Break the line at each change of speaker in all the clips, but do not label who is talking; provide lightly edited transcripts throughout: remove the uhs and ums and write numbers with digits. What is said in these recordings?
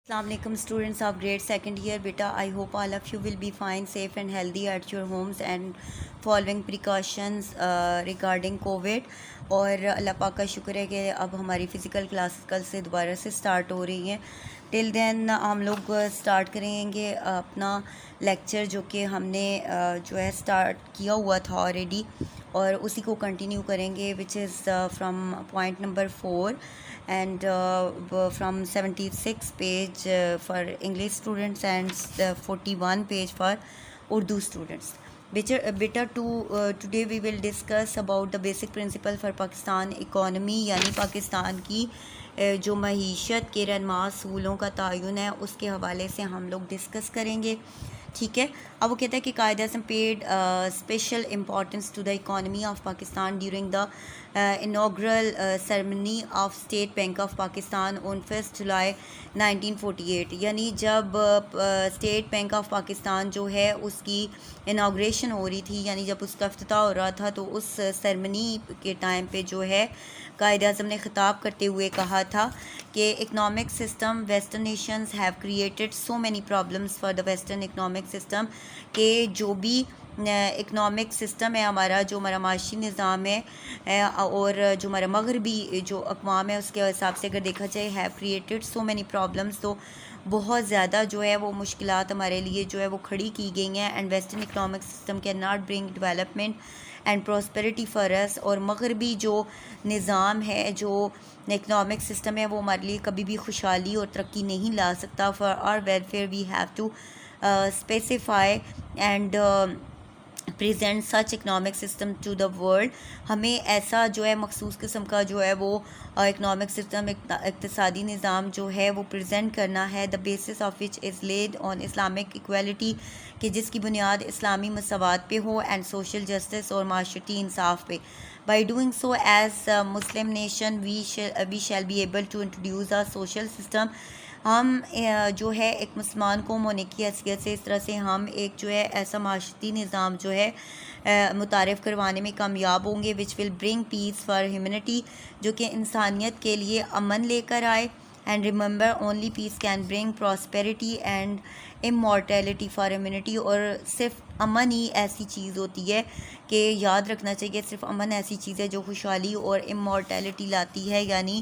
Assalamu alaikum students of grade second year beta. I hope all of you will be fine, safe and healthy at your homes and following precautions regarding COVID. اور اللہ پاک کا شکر ہے کہ اب ہماری physical classes کل سے دوبارہ سے سٹارٹ ہو رہی ہیں. ٹل دین ہم لوگ سٹارٹ کریں گے اپنا لیکچر جو کہ ہم نے جو ہے سٹارٹ کیا ہوا تھا آلریڈی اور اسی کو کنٹینیو کریں گے which is from point number 4 and from 76 page for English students and 41 page for Urdu students. Beta today we will discuss about the basic principle for Pakistan economy, یعنی پاکستان کی جو معیشت کے رہنما اصولوں کا تعین ہے اس کے حوالے سے ہم لوگ ڈسکس کریں گے. ٹھیک ہے. اب وہ کہتا ہے کہ Quaid Azam paid special importance to the economy of Pakistan during the inaugural ceremony of state bank of Pakistan on 1 July 1948. یعنی جب اسٹیٹ بینک آف پاکستان جو ہے اس کی انوگریشن ہو رہی تھی، یعنی جب اس کا افتتاح ہو رہا تھا، تو اس سرمنی کے ٹائم پہ جو ہے قائد اعظم نے خطاب کرتے ہوئے کہا تھا کہ economic system western nations have created so many problems for the western economic system, کہ جو بھی اکنامک سسٹم ہے ہمارا، جو ہمارا معاشی نظام ہے اور جو ہمارا مغربی جو اقوام ہے اس کے حساب سے اگر دیکھا جائے have created so many problems, تو بہت زیادہ جو ہے وہ مشکلات ہمارے لیے جو ہے وہ کھڑی کی گئی ہیں. And western economic system can not bring development and prosperity for us, اور مغربی جو نظام ہے، جو اکنامک سسٹم ہے، وہ ہمارے لیے کبھی بھی خوشحالی اور ترقی نہیں لا سکتا. For our welfare we have to specify and present such economic system to the world. ہمیں ایسا جو ہے مخصوص قسم کا جو ہے وہ اکنامک سسٹم، اقتصادی نظام جو ہے وہ پریزنٹ کرنا ہے. The basis of which is lead on Islamic equality, کہ جس کی بنیاد اسلامی مساوات پہ ہو، اینڈ سوشل جسٹس اور معاشرتی انصاف پہ. By doing so as Muslim nation we shall be able to introduce a social system. ہم جو ہے ایک مسلمان قوم ہونے کی حیثیت سے اس طرح سے ہم ایک جو ہے ایسا معاشرتی نظام جو ہے متعارف کروانے میں کامیاب ہوں گے وچ ول برنگ پیس فار ہیومنٹی، جو کہ انسانیت کے لیے امن لے کر آئے. And remember only peace can bring prosperity and immortality for humanity. اور صرف امن ہی ایسی چیز ہوتی ہے کہ یاد رکھنا چاہیے، صرف امن ایسی چیز ہے جو خوشحالی اور امورٹیلٹی لاتی ہے، یعنی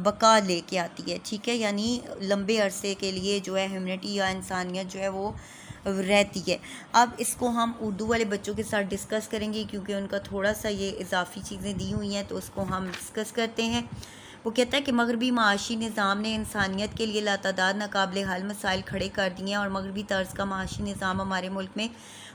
بقا لے کے آتی ہے. ٹھیک ہے. یعنی لمبے عرصے کے لیے جو ہے ہیومنٹی یا انسانیت جو ہے وہ رہتی ہے. اب اس کو ہم اردو والے بچوں کے ساتھ ڈسکس کریں گے کیونکہ ان کا تھوڑا سا یہ اضافی چیزیں دی ہوئی ہیں، تو اس کو ہم ڈسکس کرتے ہیں. وہ کہتا ہے کہ مغربی معاشی نظام نے انسانیت کے لیے لاتعداد ناقابل حل مسائل کھڑے کر دیے ہیں، اور مغربی طرز کا معاشی نظام ہمارے ملک میں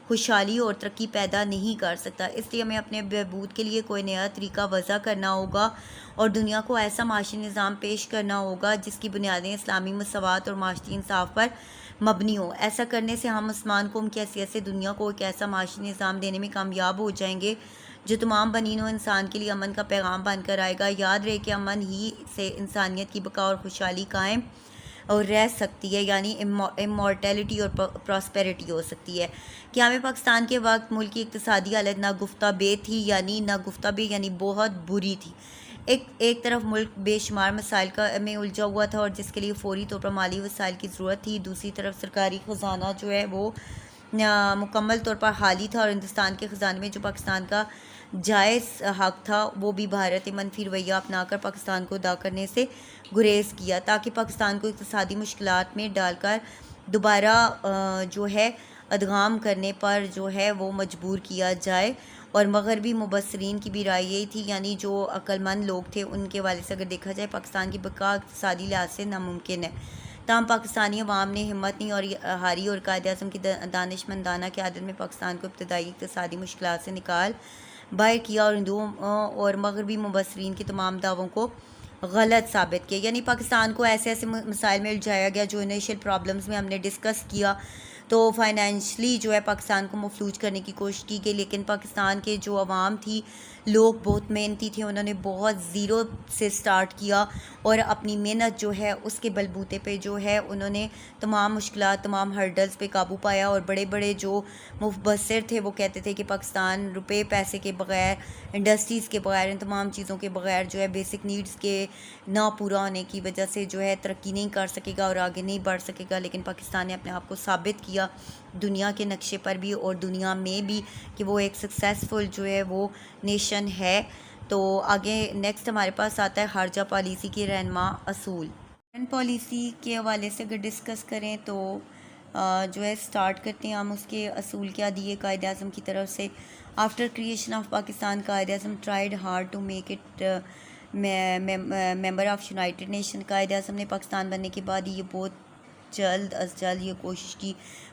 خوشحالی اور ترقی پیدا نہیں کر سکتا. اس لیے ہمیں اپنے بہبود کے لیے کوئی نیا طریقہ وضع کرنا ہوگا اور دنیا کو ایسا معاشی نظام پیش کرنا ہوگا جس کی بنیادیں اسلامی مساوات اور معاشی انصاف پر مبنی ہو. ایسا کرنے سے ہم مسلمان قوم کی حیثیت سے دنیا کو ایک ایسا معاشی نظام دینے میں کامیاب ہو جائیں گے جو تمام بنین و انسان کے لیے امن کا پیغام بن کر آئے گا. یاد رہے کہ امن ہی سے انسانیت کی بقا اور خوشحالی قائم اور رہ سکتی ہے، یعنی امورٹیلٹی اور پراسپیرٹی ہو سکتی ہے. قیام پاکستان کے وقت ملک کی اقتصادی حالت ناگفتہ بے تھی، یعنی ناگفتہ بے یعنی بہت بری تھی. ایک طرف ملک بے شمار مسائل میں الجھا ہوا تھا اور جس کے لیے فوری طور پر مالی وسائل کی ضرورت تھی. دوسری طرف سرکاری خزانہ جو ہے وہ مکمل طور پر خالی تھا، اور ہندوستان کے خزانے میں جو پاکستان کا جائز حق تھا وہ بھی بھارت منفی رویہ اپنا کر پاکستان کو ادا کرنے سے گریز کیا، تاکہ پاکستان کو اقتصادی مشکلات میں ڈال کر دوبارہ جو ہے ادغام کرنے پر جو ہے وہ مجبور کیا جائے. اور مغربی مبصرین کی بھی رائے یہی تھی، یعنی جو عقل مند لوگ تھے ان کے والے سے اگر دیکھا جائے پاکستان کی بقا اقتصادی لحاظ سے ناممکن ہے. تاہم پاکستانی عوام نے ہمت نہیں اور ہاری، اور قائد اعظم کی دانش مندانہ قیادت میں پاکستان کو ابتدائی اقتصادی مشکلات سے نکال باہر کیا، اور ہندوؤں اور مغربی مبصرین کے تمام دعووں کو غلط ثابت کیا. یعنی پاکستان کو ایسے مسائل میں الجھایا گیا جو انیشیل پرابلمز میں ہم نے ڈسکس کیا. تو فائنینشلی جو ہے پاکستان کو مفلوج کرنے کی کوشش کی گئی، لیکن پاکستان کے جو عوام تھی، لوگ بہت محنتی تھے، انہوں نے بہت زیرو سے سٹارٹ کیا اور اپنی محنت جو ہے اس کے بلبوتے پہ جو ہے انہوں نے تمام مشکلات، تمام ہرڈلز پہ قابو پایا. اور بڑے بڑے جو مبصر تھے وہ کہتے تھے کہ پاکستان روپے پیسے کے بغیر، انڈسٹریز کے بغیر، ان تمام چیزوں کے بغیر جو ہے بیسک نیڈز کے نہ پورا ہونے کی وجہ سے جو ہے ترقی نہیں کر سکے گا اور آگے نہیں بڑھ سکے گا. لیکن پاکستان نے اپنے آپ کو ثابت کیا دنیا کے نقشے پر بھی اور دنیا میں بھی کہ وہ ایک سکسیسفل جو ہے وہ نیشن ہے. تو آگے نیکسٹ ہمارے پاس آتا ہے خارجہ پالیسی کے رہنما اصول. فارن پالیسی کے حوالے سے اگر ڈسکس کریں تو جو ہے سٹارٹ کرتے ہیں ہم اس کے اصول کیا دیے قائد اعظم کی طرف سے. After creation of Pakistan, Quaid Azam tried hard to make it member of United Nation. Quaid Azam نے پاکستان بننے کے بعد یہ بہت جلد از جلد یہ کوشش کی،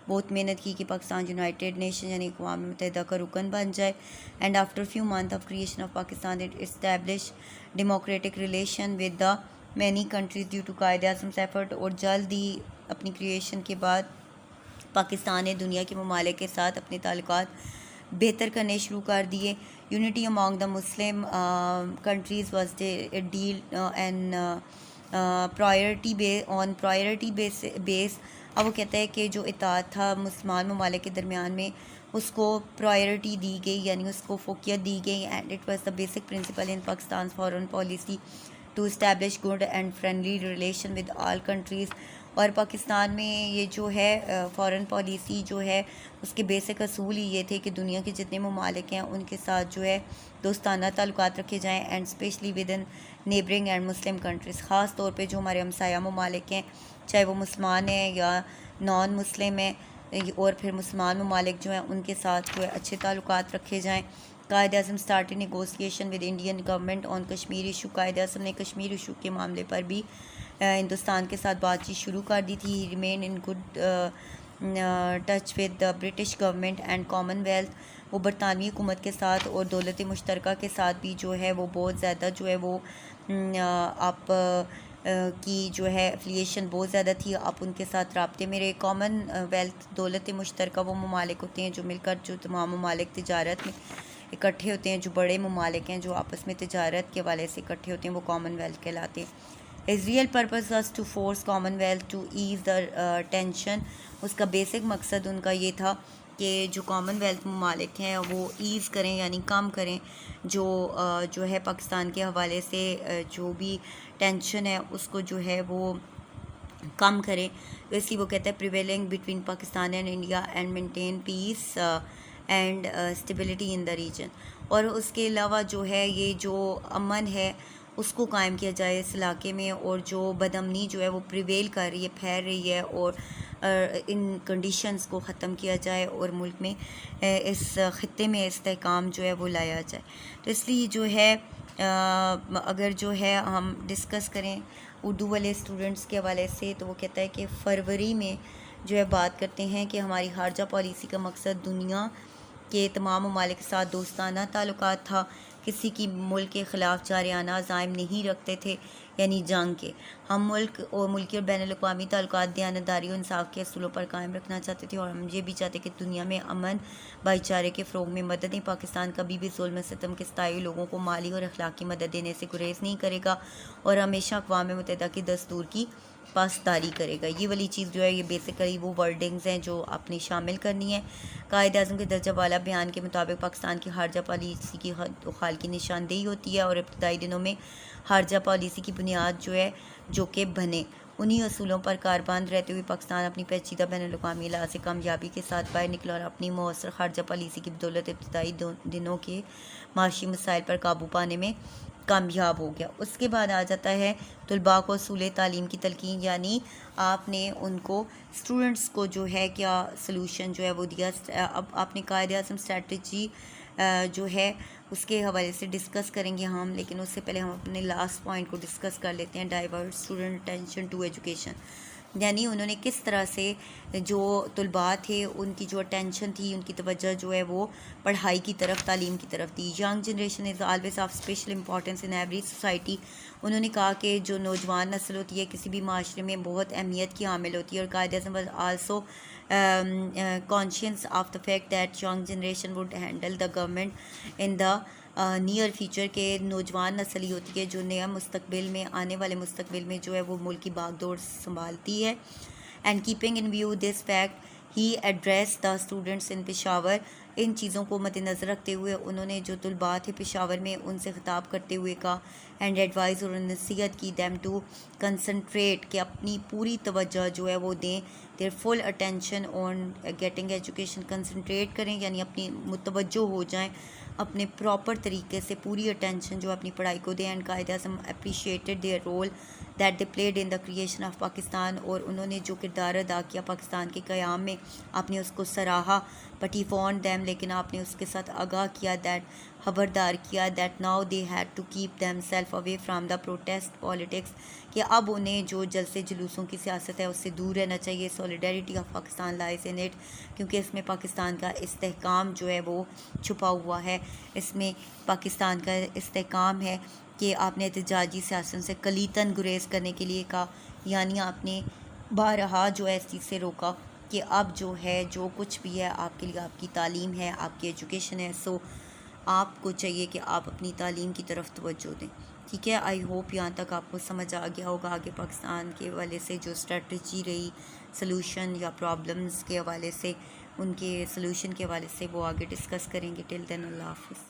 بہت محنت کی کہ پاکستان یونائٹڈ نیشن یعنی اقوام متحدہ کا رکن بن جائے. And after few month of creation of Pakistan it establish democratic relation with the many countries due to Quaid Azam effort. اور جلد ہی اپنی کریشن کے بعد پاکستان نے دنیا کے ممالک کے ساتھ اپنے تعلقات بہتر کرنے شروع کر دیے. Unity among the Muslim countries was deal and priority base. اب وہ کہتا ہے کہ جو اتحاد تھا مسلمان ممالک کے درمیان میں اس کو پرائرٹی دی گئی، یعنی اس کو فوقیت دی گئی. And it was the basic principle in Pakistan foreign policy to establish good and friendly relation with all countries. اور پاکستان میں یہ جو ہے فارن پالیسی جو ہے اس کے بیسک اصول ہی یہ تھے کہ دنیا کے جتنے ممالک ہیں ان کے ساتھ جو ہے دوستانہ تعلقات رکھے جائیں، and especially with in neighboring and Muslim countries. خاص طور پہ جو ہمارے ہمسایہ ممالک ہیں، چاہے وہ مسلمان ہیں یا نان مسلم ہیں، اور پھر مسلمان ممالک جو ہیں ان کے ساتھ جو ہے اچھے تعلقات رکھے جائیں. Quaid Azam start negotiation with Indian government on Kashmir issue. Quaid Azam نے کشمیر ایشو کے معاملے پر بھی ہندوستان کے ساتھ بات چیت شروع کر دی تھی. He remain in good touch with the British government and Commonwealth. وہ برطانوی حکومت کے ساتھ اور دولت مشترکہ کے ساتھ بھی جو ہے وہ بہت زیادہ جو ہے وہ آپ کی جو ہے افیلیشن بہت زیادہ تھی، آپ ان کے ساتھ رابطے میں رہے. کامن ویلتھ دولت مشترکہ وہ ممالک ہوتے ہیں جو مل کر جو تمام ممالک تجارت میں اکٹھے ہوتے ہیں، جو بڑے ممالک ہیں جو آپس میں تجارت کے حوالے سے اکٹھے ہوتے ہیں، وہ کامن ویلتھ کہلاتے ہیں. His real purpose was to force Commonwealth to ease the tension. اس کا بیسک مقصد ان کا یہ تھا کہ جو کامن ویلتھ ممالک ہیں وہ ایز کریں یعنی کم کریں جو ہے پاکستان کے حوالے سے جو بھی ٹینشن ہے اس کو جو ہے وہ کم کریں. اس لیے وہ کہتا ہے prevailing between Pakistan and India and maintain peace and stability in the region. اور اس کے علاوہ جو ہے یہ جو امن ہے اس کو قائم کیا جائے اس علاقے میں، اور جو بدامنی جو ہے وہ پریویل کر رہی ہے، پھیل رہی ہے، اور ان کنڈیشنز کو ختم کیا جائے اور ملک میں اس خطے میں استحکام جو ہے وہ لایا جائے. تو اس لیے جو ہے اگر جو ہے ہم ڈسکس کریں اردو والے اسٹوڈنٹس کے حوالے سے تو وہ کہتا ہے کہ فروری میں جو ہے بات کرتے ہیں کہ ہماری خارجہ پالیسی کا مقصد دنیا کے تمام ممالک کے ساتھ دوستانہ تعلقات تھا، کسی کی ملک کے خلاف جارحانہ عزائم نہیں رکھتے تھے یعنی جنگ کے. ہم ملک اور ملکی اور بین الاقوامی تعلقات دیانتداری اور انصاف کے اصولوں پر قائم رکھنا چاہتے تھے، اور ہم یہ بھی چاہتے کہ دنیا میں امن بھائی چارے کے فروغ میں مدد دیں. پاکستان کبھی بھی ظلم ستم کے ستائے لوگوں کو مالی اور اخلاقی مدد دینے سے گریز نہیں کرے گا اور ہمیشہ اقوام متحدہ کی دستور کی پاسداری کرے گا. یہ والی چیز جو ہے یہ بیسیکلی وہ ورڈنگز ہیں جو آپ نے شامل کرنی ہے. قائد اعظم کے درجہ والا بیان کے مطابق پاکستان کی خارجہ پالیسی کی حد و خال کی نشاندہی ہوتی ہے، اور ابتدائی دنوں میں خارجہ پالیسی کی بنیاد جو ہے جو کہ بنے انہی اصولوں پر کاربند رہتے ہوئے پاکستان اپنی پیچیدہ بین الاقوامی لحاظ سے کامیابی کے ساتھ باہر نکلا اور اپنی مؤثر خارجہ پالیسی کی بدولت ابتدائی دنوں کے معاشی مسائل پر قابو پانے میں کامیاب ہو گیا. اس کے بعد آ جاتا ہے طلباء کو اصول تعلیم کی تلقین، یعنی آپ نے ان کو اسٹوڈنٹس کو جو ہے کیا سلوشن جو ہے وہ دیا. اب آپ نے قائد اعظم اسٹریٹجی جو ہے اس کے حوالے سے ڈسکس کریں گے ہم، لیکن اس سے پہلے ہم اپنے لاسٹ پوائنٹ کو ڈسکس کر لیتے ہیں، divert student attention to education. یعنی انہوں نے کس طرح سے جو طلباء تھے ان کی جو اٹینشن تھی، ان کی توجہ جو ہے وہ پڑھائی کی طرف، تعلیم کی طرف تھی. Young generation is always of special importance in every society. انہوں نے کہا کہ جو نوجوان نسل ہوتی ہے کسی بھی معاشرے میں بہت اہمیت کی حامل ہوتی ہے، اور Quaid Azam was also conscious of the fact that young generation would handle the government in the near future کے نوجوان نسل ہی ہوتی ہے جو نیا مستقبل میں، آنے والے مستقبل میں جو ہے وہ ملک کی باغ دوڑ سنبھالتی ہے. And keeping in view this fact he address the students in Peshawar. ان چیزوں کو مد نظر رکھتے ہوئے انہوں نے جو طلباء تھے پشاور میں ان سے خطاب کرتے ہوئے کہا اینڈ ایڈوائز اور نصیحت کی دیم ٹو کنسنٹریٹ کہ اپنی پوری توجہ جو ہے وہ دیں، their full attention on getting education. Concentrate کریں یعنی اپنی متوجہ ہو جائیں، اپنے پراپر طریقے سے پوری اٹینشن جو اپنی پڑھائی کو دیں. And Quaid Azam appreciated their role that they played in the creation of Pakistan. اور انہوں نے جو کردار ادا کیا پاکستان کے قیام میں آپ نے اس کو سراہا. بٹ ہی فون دیم، لیکن آپ نے اس کے ساتھ آگاہ کیا، دیٹ خبردار کیا، that now they had to keep them self away from the protest politics کہ اب انہیں جو جلسے جلوسوں کی سیاست ہے اس سے دور رہنا چاہیے. Solidarity of Pakistan lies in it, کیونکہ اس میں پاکستان کا استحکام جو ہے وہ چھپا ہوا ہے. اس میں پاکستان کا استحکام ہے کہ آپ نے احتجاجی سیاست سے کلیتاً گریز کرنے کے لیے کہا، یعنی آپ نے بارہا جو ہے اس چیز سے روکا کہ اب جو ہے جو کچھ بھی ہے آپ کے لیے، آپ کی تعلیم ہے، آپ کی ایجوکیشن ہے، سو آپ کو چاہیے کہ آپ اپنی تعلیم کی طرف توجہ دیں. ٹھیک ہے، آئی ہوپ یہاں تک آپ کو سمجھ آ گیا ہوگا. آگے پاکستان کے حوالے سے جو اسٹریٹجی رہی سلوشن یا پرابلمز کے حوالے سے، ان کے سلوشن کے حوالے سے وہ آگے ڈسکس کریں گے. ٹل دین اللہ حافظ.